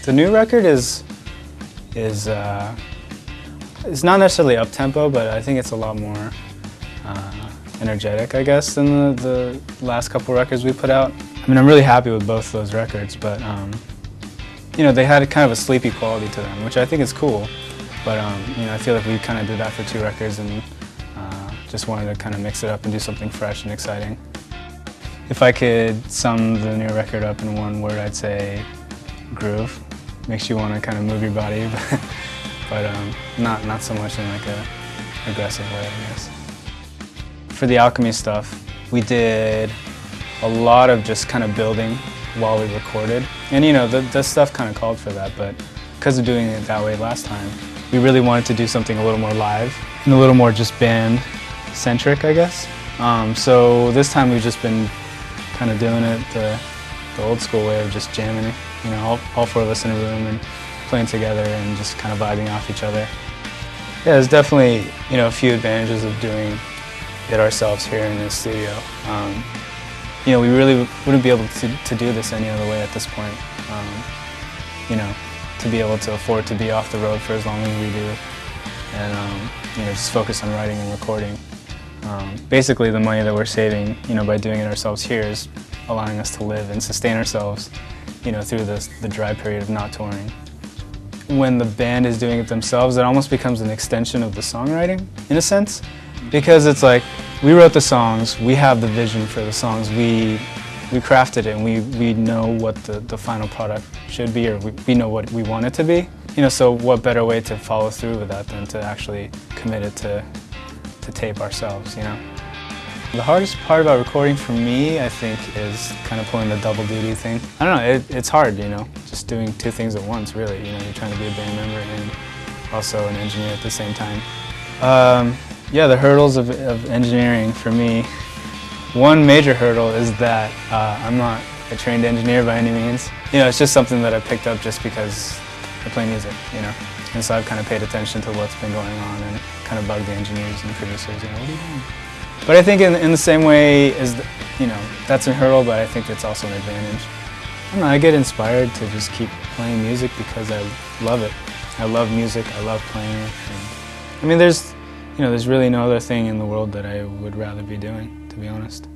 The new record is it's not necessarily up-tempo, but I think it's a lot more energetic, I guess, than the last couple records we put out. I mean, I'm really happy with both of those records, but you know, they had kind of a sleepy quality to them, which I think is cool. But you know, I feel like we kind of did that for 2 records and just wanted to kind of mix it up and do something fresh and exciting. If I could sum the new record up in one word, I'd say groove. Makes you want to kind of move your body, but not so much in like a aggressive way, I guess. For the Alchemy stuff, we did a lot of just kind of building while we recorded. And you know, the stuff kind of called for that, but because of doing it that way last time, we really wanted to do something a little more live and a little more just band-centric, I guess. So this time we've just been kind of doing it the old school way of just jamming, you know, all 4 of us in a room and playing together and just kind of vibing off each other. Yeah, there's definitely, you know, a few advantages of doing it ourselves here in the studio. You know, we really wouldn't be able to do this any other way at this point. You know, to be able to afford to be off the road for as long as we do, and you know, just focus on writing and recording. Basically, the money that we're saving, you know, by doing it ourselves here is allowing us to live and sustain ourselves, you know, through the dry period of not touring. When the band is doing it themselves, it almost becomes an extension of the songwriting, in a sense, because it's like we wrote the songs, we have the vision for the songs, we crafted it, and we know what the final product should be, or we know what we want it to be. You know, so what better way to follow through with that than to actually commit it to tape ourselves, you know? The hardest part about recording for me, I think, is kind of pulling the double duty thing. I don't know, it's hard, you know, just doing 2 things at once, really. You know, you're trying to be a band member and also an engineer at the same time. Yeah, the hurdles of engineering for me, one major hurdle is that I'm not a trained engineer by any means. You know, it's just something that I picked up just because I play music, you know. And so I've kind of paid attention to what's been going on and kind of bugged the engineers and producers, you know, what are you doing? But I think in the same way as, you know, that's a hurdle, but I think it's also an advantage. I don't know, I get inspired to just keep playing music because I love it. I love music, I love playing it. And, I mean, there's really no other thing in the world that I would rather be doing, to be honest.